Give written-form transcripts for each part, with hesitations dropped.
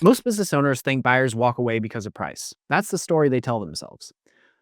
Most business owners think buyers walk away because of price. That's the story they tell themselves.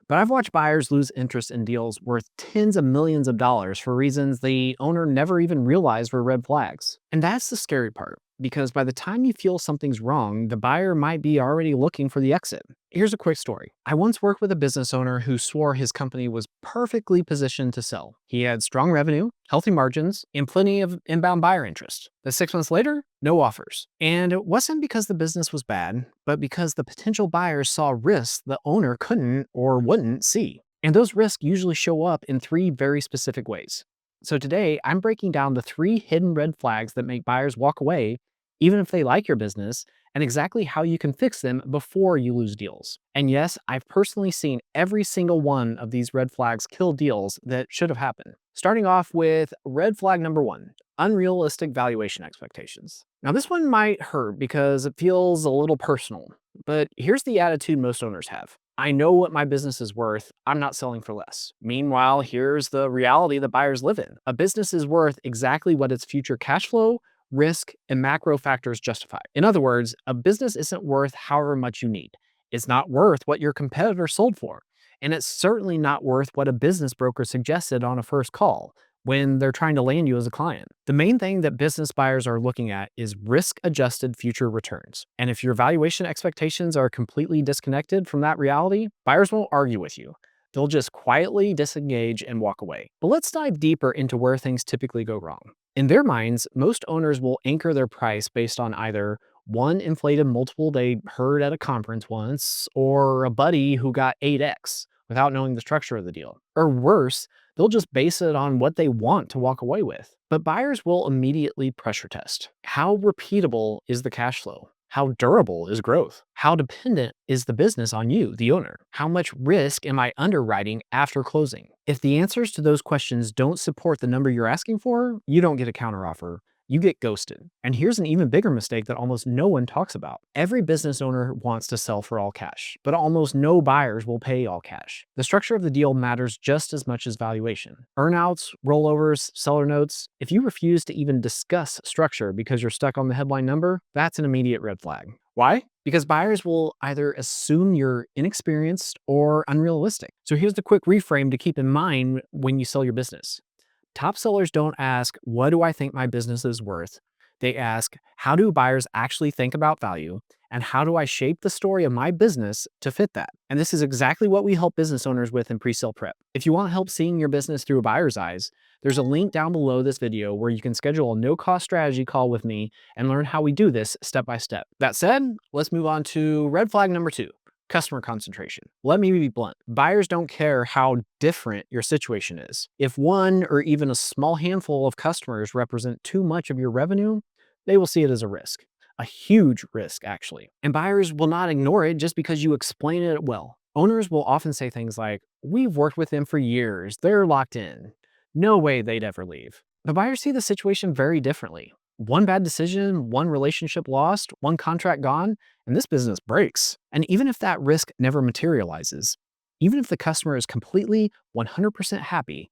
But I've watched buyers lose interest in deals worth tens of millions of dollars for reasons the owner never even realized were red flags. And that's the scary part, because by the time you feel something's wrong, the buyer might be already looking for the exit. Here's a quick story. I once worked with a business owner who swore his company was perfectly positioned to sell. He had strong revenue, healthy margins, and plenty of inbound buyer interest. But 6 months later, no offers. And it wasn't because the business was bad, but because the potential buyers saw risks the owner couldn't or wouldn't see. And those risks usually show up in 3 very specific ways. So today, I'm breaking down the 3 hidden red flags that make buyers walk away, even if they like your business, and exactly how you can fix them before you lose deals. And yes, I've personally seen every single one of these red flags kill deals that should have happened. Starting off with red flag number 1, unrealistic valuation expectations. Now, this one might hurt because it feels a little personal, but here's the attitude most owners have. I know what my business is worth. I'm not selling for less. Meanwhile, here's the reality that buyers live in. A business is worth exactly what its future cash flow, risk, and macro factors justify. In other words, a business isn't worth however much you need. It's not worth what your competitor sold for. And it's certainly not worth what a business broker suggested on a first call when they're trying to land you as a client. The main thing that business buyers are looking at is risk-adjusted future returns. And if your valuation expectations are completely disconnected from that reality, buyers won't argue with you. They'll just quietly disengage and walk away. But let's dive deeper into where things typically go wrong. In their minds, most owners will anchor their price based on either one inflated multiple they heard at a conference once, or a buddy who got 8x without knowing the structure of the deal. Or worse, they'll just base it on what they want to walk away with. But buyers will immediately pressure test. How repeatable is the cash flow? How durable is growth? How dependent is the business on you, the owner? How much risk am I underwriting after closing? If the answers to those questions don't support the number you're asking for, you don't get a counteroffer. You get ghosted. And here's an even bigger mistake that almost no one talks about. Every business owner wants to sell for all cash, but almost no buyers will pay all cash. The structure of the deal matters just as much as valuation. Earnouts, rollovers, seller notes. If you refuse to even discuss structure because you're stuck on the headline number, that's an immediate red flag. Why? Because buyers will either assume you're inexperienced or unrealistic. So here's the quick reframe to keep in mind when you sell your business. Top sellers don't ask, what do I think my business is worth? They ask, how do buyers actually think about value? And how do I shape the story of my business to fit that? And this is exactly what we help business owners with in pre-sale prep. If you want help seeing your business through a buyer's eyes, there's a link down below this video where you can schedule a no-cost strategy call with me and learn how we do this step by step. That said, let's move on to red flag number 2. Customer concentration. Let me be blunt. Buyers don't care how different your situation is. If one or even a small handful of customers represent too much of your revenue, they will see it as a risk. A huge risk, actually. And buyers will not ignore it just because you explain it well. Owners will often say things like, we've worked with them for years, they're locked in. No way they'd ever leave. But buyers see the situation very differently. One bad decision, one relationship lost, one contract gone, and this business breaks. And even if that risk never materializes, even if the customer is completely 100% happy,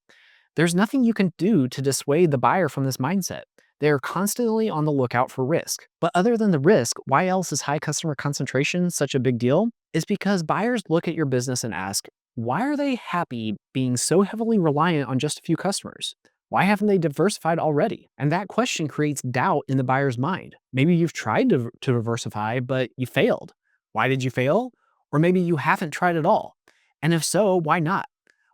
there's nothing you can do to dissuade the buyer from this mindset. They are constantly on the lookout for risk. But other than the risk, why else is high customer concentration such a big deal? It's because buyers look at your business and ask, why are they happy being so heavily reliant on just a few customers? Why haven't they diversified already? And that question creates doubt in the buyer's mind. Maybe you've tried to diversify, but you failed. Why did you fail? Or maybe you haven't tried at all. And if so, why not?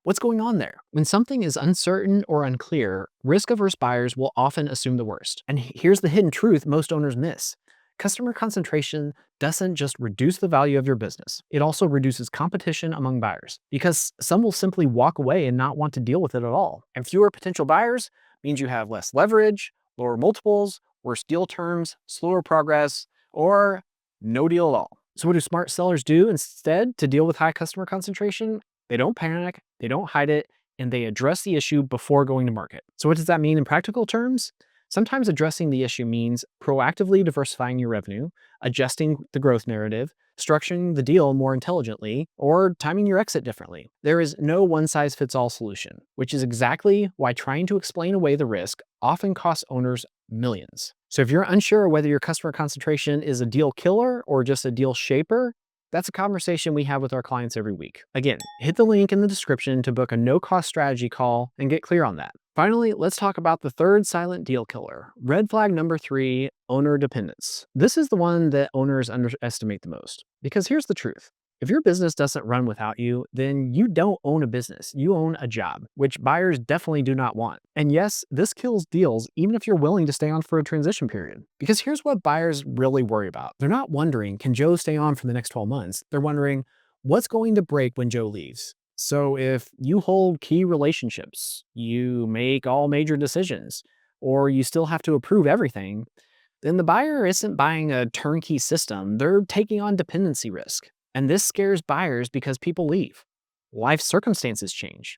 What's going on there? When something is uncertain or unclear, risk-averse buyers will often assume the worst. And here's the hidden truth most owners miss. Customer concentration doesn't just reduce the value of your business. It also reduces competition among buyers because some will simply walk away and not want to deal with it at all. And fewer potential buyers means you have less leverage, lower multiples, worse deal terms, slower progress, or no deal at all. So what do smart sellers do instead to deal with high customer concentration? They don't panic, they don't hide it, and they address the issue before going to market. So what does that mean in practical terms? Sometimes addressing the issue means proactively diversifying your revenue, adjusting the growth narrative, structuring the deal more intelligently, or timing your exit differently. There is no one-size-fits-all solution, which is exactly why trying to explain away the risk often costs owners millions. So if you're unsure whether your customer concentration is a deal killer or just a deal shaper, that's a conversation we have with our clients every week. Again, hit the link in the description to book a no-cost strategy call and get clear on that. Finally, let's talk about the third silent deal killer. Red flag number 3, owner dependence. This is the one that owners underestimate the most. Because here's the truth. If your business doesn't run without you, then you don't own a business. You own a job, which buyers definitely do not want. And yes, this kills deals even if you're willing to stay on for a transition period. Because here's what buyers really worry about. They're not wondering, can Joe stay on for the next 12 months? They're wondering, what's going to break when Joe leaves? So if you hold key relationships, you make all major decisions, or you still have to approve everything, then the buyer isn't buying a turnkey system, they're taking on dependency risk. And this scares buyers because people leave, life circumstances change,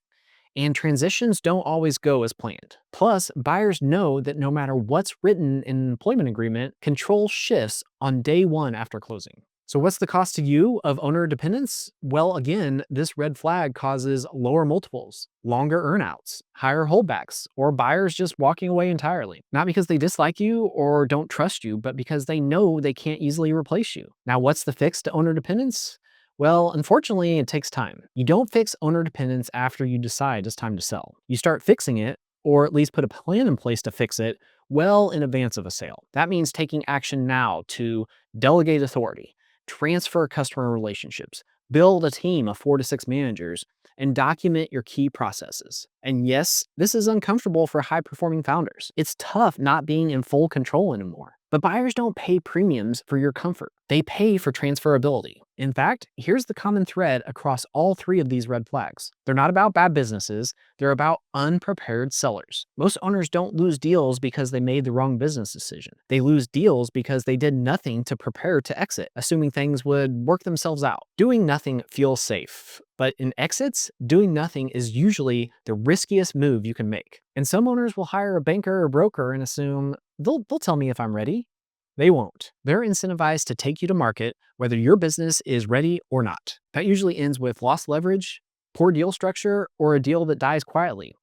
and transitions don't always go as planned. Plus, buyers know that no matter what's written in an employment agreement, control shifts on day one after closing. So what's the cost to you of owner dependence? Well, again, this red flag causes lower multiples, longer earnouts, higher holdbacks, or buyers just walking away entirely. Not because they dislike you or don't trust you, but because they know they can't easily replace you. Now, what's the fix to owner dependence? Well, unfortunately, it takes time. You don't fix owner dependence after you decide it's time to sell. You start fixing it, or at least put a plan in place to fix it, well in advance of a sale. That means taking action now to delegate authority, transfer customer relationships, build a team of 4 to 6 managers, and document your key processes. And yes, this is uncomfortable for high-performing founders. It's tough not being in full control anymore. But buyers don't pay premiums for your comfort. They pay for transferability. In fact, here's the common thread across all 3 of these red flags. They're not about bad businesses, they're about unprepared sellers. Most owners don't lose deals because they made the wrong business decision. They lose deals because they did nothing to prepare to exit, assuming things would work themselves out. Doing nothing feels safe, but in exits, doing nothing is usually the riskiest move you can make. And some owners will hire a banker or broker and assume, they'll tell me if I'm ready. They won't. They're incentivized to take you to market, whether your business is ready or not. That usually ends with lost leverage, poor deal structure, or a deal that dies quietly.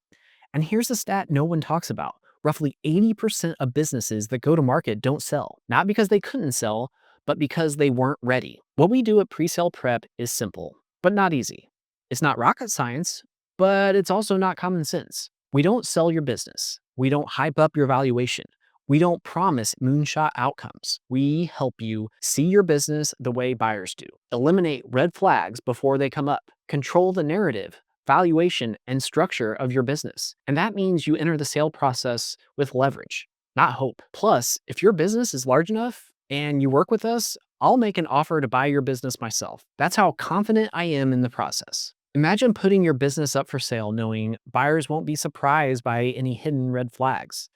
And here's a stat no one talks about. Roughly 80% of businesses that go to market don't sell, not because they couldn't sell, but because they weren't ready. What we do at Pre-Sale Prep is simple, but not easy. It's not rocket science, but it's also not common sense. We don't sell your business. We don't hype up your valuation. We don't promise moonshot outcomes. We help you see your business the way buyers do. Eliminate red flags before they come up. Control the narrative, valuation, and structure of your business. And that means you enter the sale process with leverage, not hope. Plus, if your business is large enough and you work with us, I'll make an offer to buy your business myself. That's how confident I am in the process. Imagine putting your business up for sale knowing buyers won't be surprised by any hidden red flags.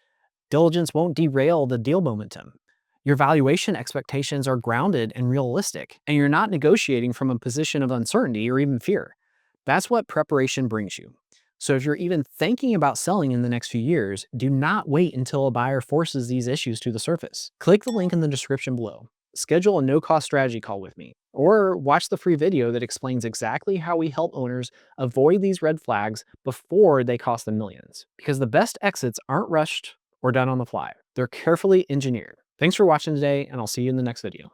Diligence won't derail the deal momentum. Your valuation expectations are grounded and realistic, and you're not negotiating from a position of uncertainty or even fear. That's what preparation brings you. So if you're even thinking about selling in the next few years, do not wait until a buyer forces these issues to the surface. Click the link in the description below. Schedule a no-cost strategy call with me, or watch the free video that explains exactly how we help owners avoid these red flags before they cost them millions. Because the best exits aren't rushed or done on the fly. They're carefully engineered. Thanks for watching today, and I'll see you in the next video.